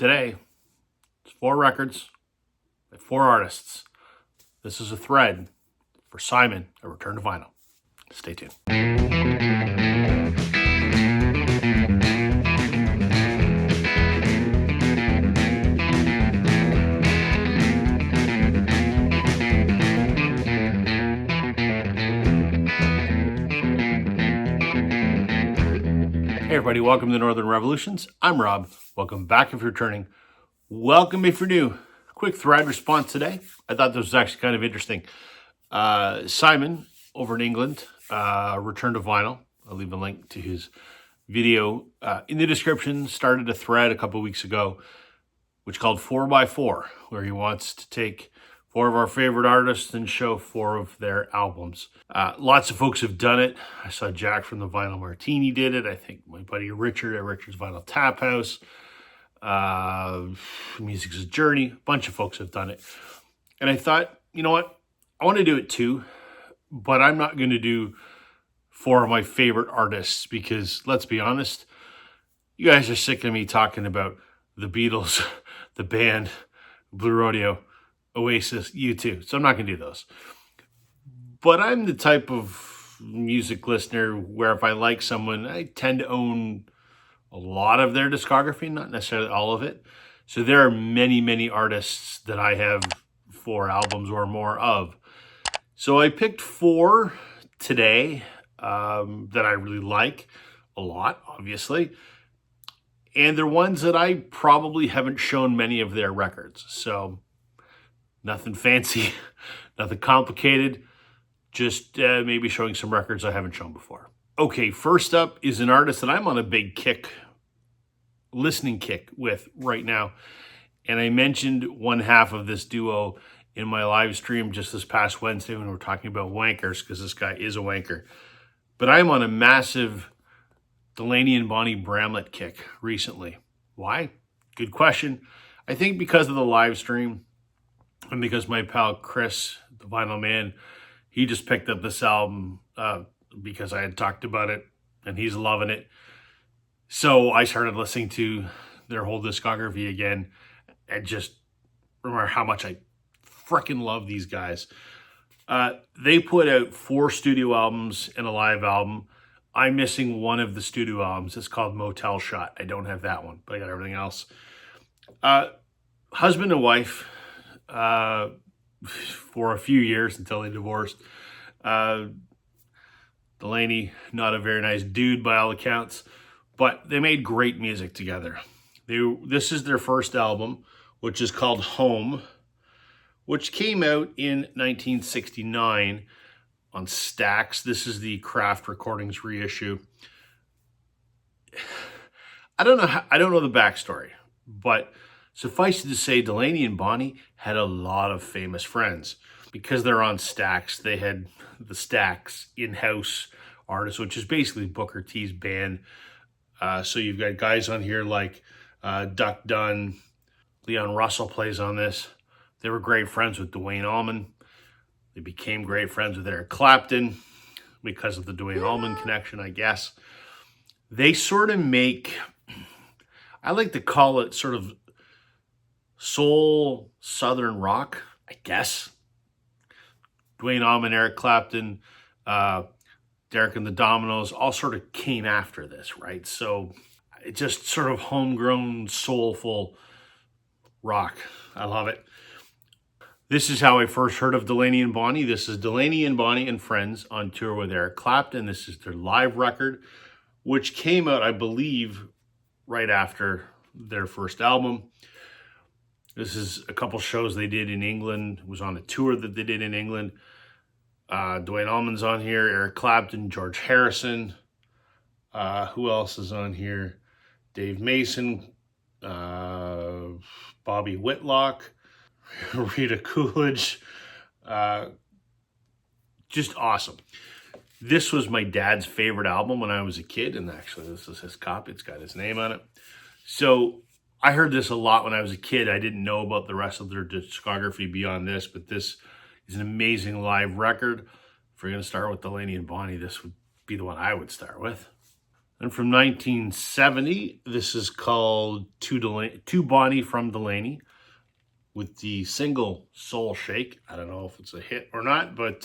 Today, it's 4 records by 4 artists. This is a thread for Simon, A Return to Vinyl. Stay tuned. Hey everybody, welcome to Northern Revolutions. I'm Rob. Welcome back if you're returning. Welcome if you're new. Quick thread response today. I thought this was actually kind of interesting. Simon over in England, Return to Vinyl. I'll leave a link to his video in the description. Started a thread a couple weeks ago, which called 4x4, where he wants to take 4 of our favorite artists and show 4 of their albums. Lots of folks have done it. I saw Jack from the Vinyl Martini did it. I think my buddy Richard at Richard's Vinyl Tap House. Music's a Journey. A bunch of folks have done it. And I thought, you know what? I want to do it too, but I'm not going to do 4 of my favorite artists because, let's be honest, you guys are sick of me talking about the Beatles, the band, Blue Rodeo, Oasis, U2. So I'm not going to do those. But I'm the type of music listener where if I like someone, I tend to own a lot of their discography, not necessarily all of it. So there are many, many artists that I have 4 albums or more of. So I picked 4 today that I really like a lot, obviously. And they're ones that I probably haven't shown many of their records. So nothing fancy, nothing complicated, just maybe showing some records I haven't shown before. Okay, first up is an artist that I'm on a big listening kick with right now. And I mentioned one half of this duo in my live stream just this past Wednesday when we were talking about wankers, because this guy is a wanker. But I'm on a massive Delaney and Bonnie Bramlett kick recently. Why? Good question. I think because of the live stream and because my pal Chris, the Vinyl Man, he just picked up this album because I had talked about it and he's loving it. So I started listening to their whole discography again and just remember how much I freaking love these guys. They put out 4 studio albums and a live album. I'm missing one of the studio albums. It's called Motel Shot. I don't have that one, but I got everything else. Husband and wife for a few years until they divorced. Delaney, not a very nice dude by all accounts, but they made great music together. This is their first album, which is called Home, which came out in 1969 on Stax. This is the Kraft Recordings reissue. I don't know the backstory, but suffice it to say, Delaney and Bonnie had a lot of famous friends. Because they're on Stax, they had the Stax in-house artists, which is basically Booker T's band. So you've got guys on here like Duck Dunn, Leon Russell plays on this. They were great friends with Duane Allman. They became great friends with Eric Clapton because of the Duane Allman connection, I guess. They sort of make, I like to call it sort of soul southern rock, I guess. Duane Allman, Eric Clapton, Derek and the Dominoes all sort of came after this, right? So it's just sort of homegrown, soulful rock. I love it. This is how I first heard of Delaney and Bonnie. This is Delaney and Bonnie and Friends on tour with Eric Clapton. This is their live record, which came out, I believe, right after their first album. This is a couple shows they did in England. It was on a tour that they did in England. Duane Allman's on here, Eric Clapton, George Harrison. Who else is on here? Dave Mason, Bobby Whitlock, Rita Coolidge. Just awesome. This was my dad's favorite album when I was a kid, and actually this is his copy. It's got his name on it. So I heard this a lot when I was a kid. I didn't know about the rest of their discography beyond this, but this is an amazing live record. If we're going to start with Delaney and Bonnie, this would be the one I would start with. And from 1970, this is called To Bonnie from Delaney with the single Soul Shake. I don't know if it's a hit or not, but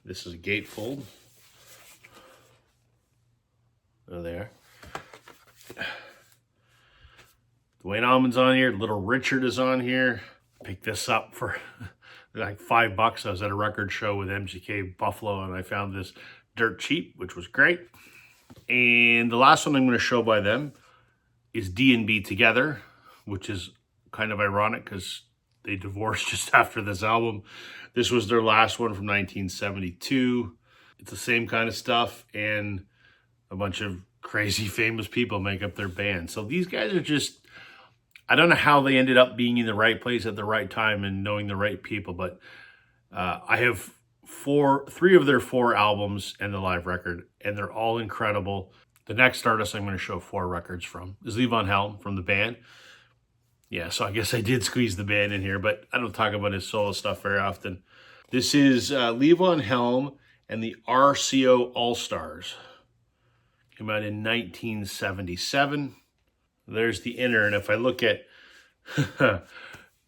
this is a gatefold. There. Duane Allman's on here. Little Richard is on here. Picked this up for like $5. I was at a record show with MGK Buffalo and I found this dirt cheap, which was great. And the last one I'm going to show by them is D&B Together, which is kind of ironic because they divorced just after this album. This was their last one from 1972. It's the same kind of stuff, and a bunch of crazy famous people make up their band. So these guys are just, I don't know how they ended up being in the right place at the right time and knowing the right people, but I have three of their 4 albums and the live record, and they're all incredible. The next artist I'm going to show 4 records from is Levon Helm from the band. Yeah, so I guess I did squeeze the band in here, but I don't talk about his solo stuff very often. This is Levon Helm and the RCO All-Stars. Came out in 1977. There's the inner, and if I look at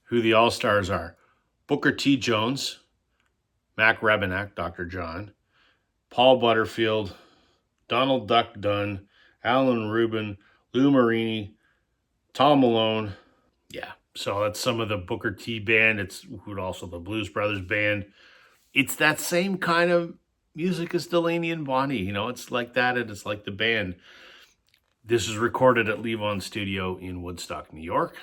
who the All-Stars are, Booker T. Jones, Mac Rebennack, Dr. John, Paul Butterfield, Donald Duck Dunn, Alan Rubin, Lou Marini, Tom Malone. Yeah, so that's some of the Booker T band. It's also the Blues Brothers band. It's that same kind of music as Delaney and Bonnie. You know, it's like that, and it's like the band. This is recorded at Levon's studio in Woodstock, New York.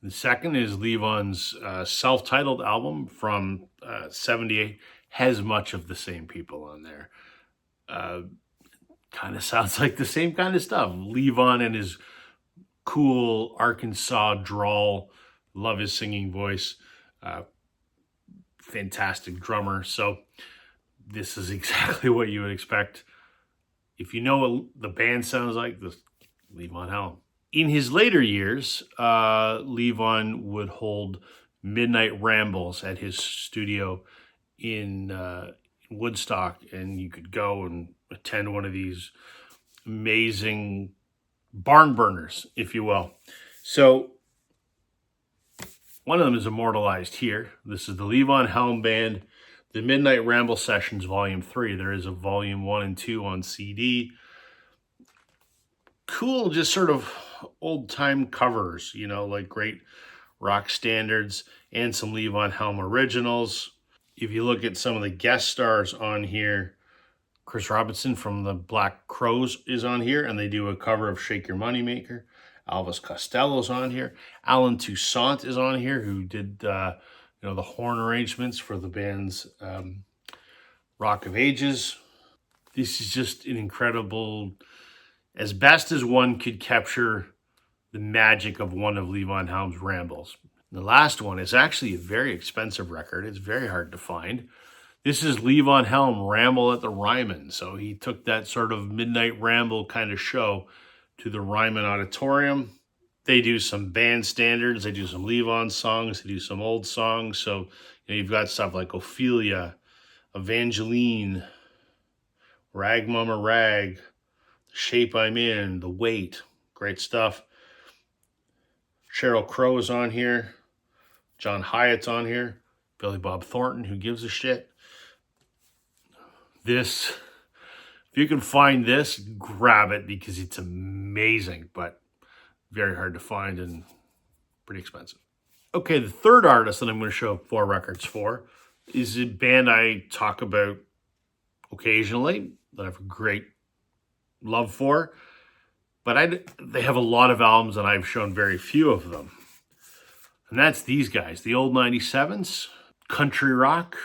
The second is Levon's self-titled album from 78. Has much of the same people on there. Kind of sounds like the same kind of stuff. Levon and his cool Arkansas drawl. Love his singing voice. Fantastic drummer. So this is exactly what you would expect. If you know what the band sounds like, this Levon Helm. In his later years, Levon would hold midnight rambles at his studio in Woodstock, and you could go and attend one of these amazing barn burners, if you will. So one of them is immortalized here. This is the Levon Helm Band, the Midnight Ramble Sessions, Volume 3. There is a Volume 1 and 2 on CD. Cool, just sort of old-time covers, you know, like great rock standards and some Levon Helm originals. If you look at some of the guest stars on here, Chris Robinson from the Black Crowes is on here, and they do a cover of Shake Your Moneymaker. Elvis Costello's on here. Alan Toussaint is on here, who did the horn arrangements for the band's Rock of Ages. This is just an incredible, as best as one could capture the magic of one of Levon Helm's rambles. The last one is actually a very expensive record. It's very hard to find. This is Levon Helm, Ramble at the Ryman. So he took that sort of midnight ramble kind of show to the Ryman Auditorium. They do some band standards. They do some Levon songs. They do some old songs. So you've got stuff like Ophelia, Evangeline, Rag Mama Rag, The Shape I'm In, The Weight. Great stuff. Sheryl Crow is on here. John Hyatt's on here. Billy Bob Thornton, Who Gives a Shit. This, if you can find this, grab it because it's amazing, but very hard to find and pretty expensive. Okay, the third artist that I'm going to show 4 records for is a band I talk about occasionally that I have a great love for, but they have a lot of albums and I've shown very few of them. And that's these guys, the Old 97s, country rock,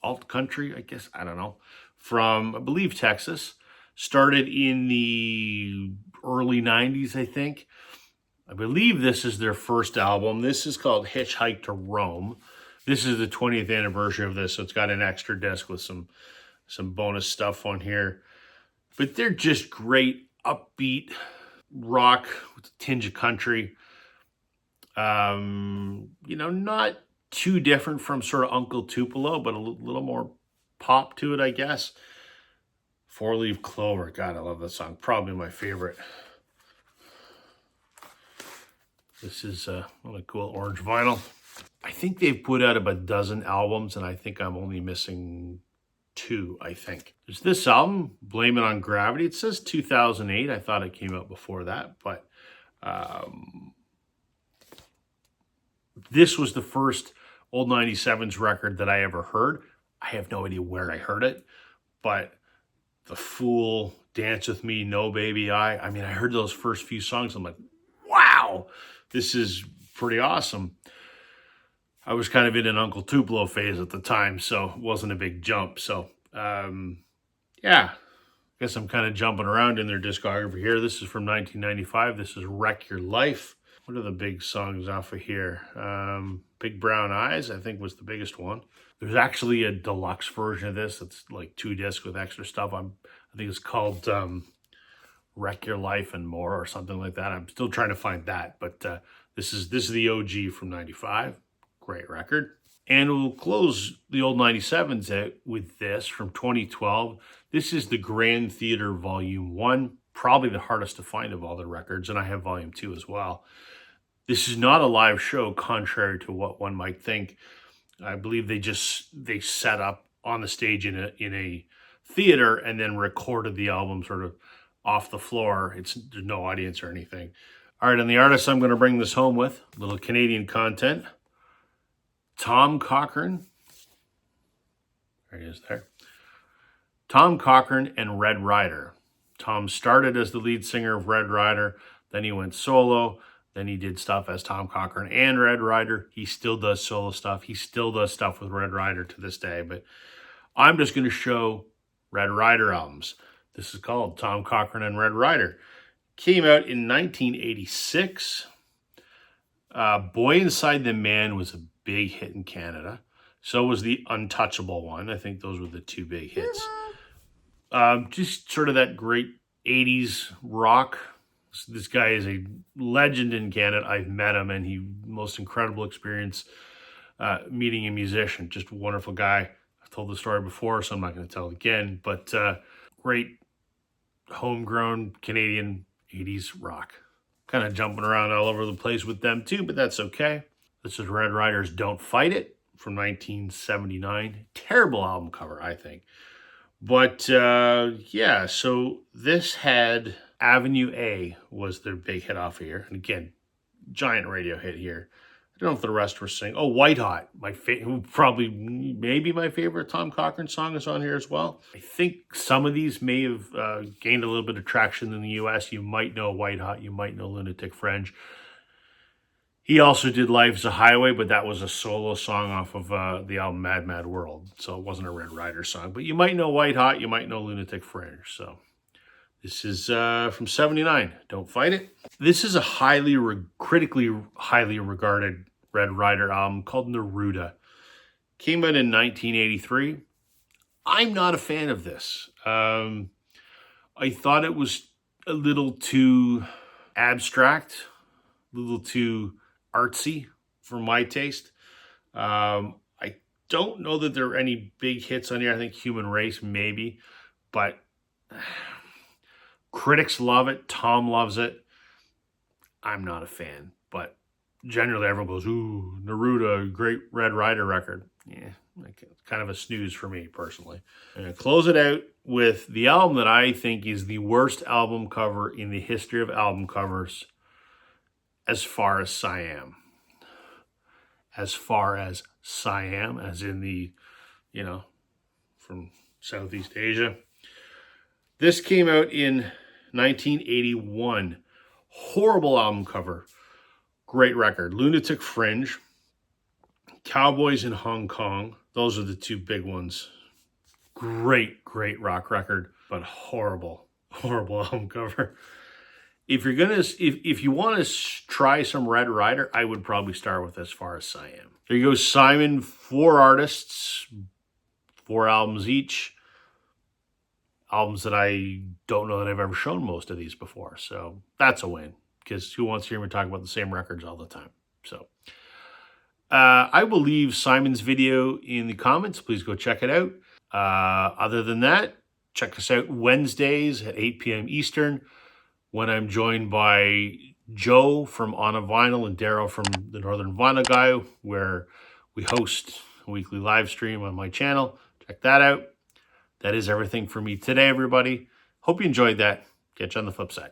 alt country, I guess, I don't know, from, I believe, Texas. Started in the early 90s, I think. I believe this is their first album. This is called Hitchhike to Rome. This is the 20th anniversary of this, so it's got an extra disc with some bonus stuff on here. But they're just great, upbeat rock with a tinge of country. Not too different from sort of Uncle Tupelo, but a little more pop to it, I guess. Four-Leaf Clover. God, I love that song. Probably my favorite. This is what a cool orange vinyl. I think they've put out about a dozen albums, and I think I'm only missing 2, I think. There's this album, Blame It on Gravity. It says 2008. I thought it came out before that, but this was the first Old 97s record that I ever heard. I have no idea where I heard it, but The Fool, Dance With Me, No Baby I mean, I heard those first few songs. I'm like, wow, this is pretty awesome. I was kind of in an Uncle Tupelo phase at the time, so it wasn't a big jump. So, yeah, I guess I'm kind of jumping around in their discography here. This is from 1995. This is Wreck Your Life. What are the big songs off of here? Big Brown Eyes, I think, was the biggest one. There's actually a deluxe version of this. It's like 2 discs with extra stuff. I think it's called Wreck Your Life and More or something like that. I'm still trying to find that, but this is the OG from 95. Great record. And we'll close the Old 97s out with this from 2012. This is the Grand Theater Volume 1. Probably the hardest to find of all the records, and I have Volume 2 as well. This is not a live show, contrary to what one might think. I believe they set up on the stage in a theater and then recorded the album sort of off the floor. There's no audience or anything. All right, and the artist I'm going to bring this home with, a little Canadian content. Tom Cochrane. There he is there. Tom Cochrane and Red Rider. Tom started as the lead singer of Red Rider, then he went solo, then he did stuff as Tom Cochrane and Red Rider. He still does solo stuff. He still does stuff with Red Rider to this day, but I'm just going to show Red Rider albums. This is called Tom Cochrane and Red Rider. Came out in 1986. Boy Inside the Man was a big hit in Canada. So was the Untouchable one. I think those were the 2 big hits. Just sort of that great 80s rock. This guy is a legend in Canada. I've met him, and most incredible experience meeting a musician. Just a wonderful guy. I've told the story before, so I'm not going to tell it again. But great homegrown Canadian 80s rock. Kind of jumping around all over the place with them too, but that's okay. This is Red Rider's Don't Fight It from 1979. Terrible album cover, I think. But yeah, so this had Avenue A was their big hit off of here. And again, giant radio hit here. I don't know if the rest were singing. Oh, White Hot, probably maybe my favorite Tom Cochrane song is on here as well. I think some of these may have gained a little bit of traction in the U.S. You might know White Hot. You might know Lunatic Fringe. He also did Life's a Highway, but that was a solo song off of the album Mad Mad World. So it wasn't a Red Rider song. But you might know White Hot. You might know Lunatic Fringe. So this is from 79. Don't Fight It. This is a critically highly regarded Red Rider album called Neruda. Came out in 1983. I'm not a fan of this. I thought it was a little too abstract, a little too artsy for my taste. I don't know that there are any big hits on here. I think Human Race maybe, but critics love it. Tom loves it. I'm not a fan, but generally everyone goes, ooh, Neruda, great Red Rider record. Yeah, it's kind of a snooze for me personally. And I close it out with the album that I think is the worst album cover in the history of album covers, As Far as Siam. As Far as Siam, as in the, from Southeast Asia. This came out in 1981. Horrible album cover. Great record. Lunatic Fringe. Cowboys in Hong Kong. Those are the 2 big ones. Great, great rock record, but horrible album cover. If you're gonna, if you want to try some Red Rider, I would probably start with As Far as Siam. There you go, Simon. 4 artists, 4 albums each. Albums that I don't know that I've ever shown most of these before, so that's a win. Because who wants to hear me talk about the same records all the time? So I will leave Simon's video in the comments. Please go check it out. Other than that, check us out Wednesdays at 8 p.m. Eastern when I'm joined by Joe from On a Vinyl and Daryl from the Northern Vinyl Guy, where we host a weekly live stream on my channel. Check that out. That is everything for me today, everybody. Hope you enjoyed that. Catch you on the flip side.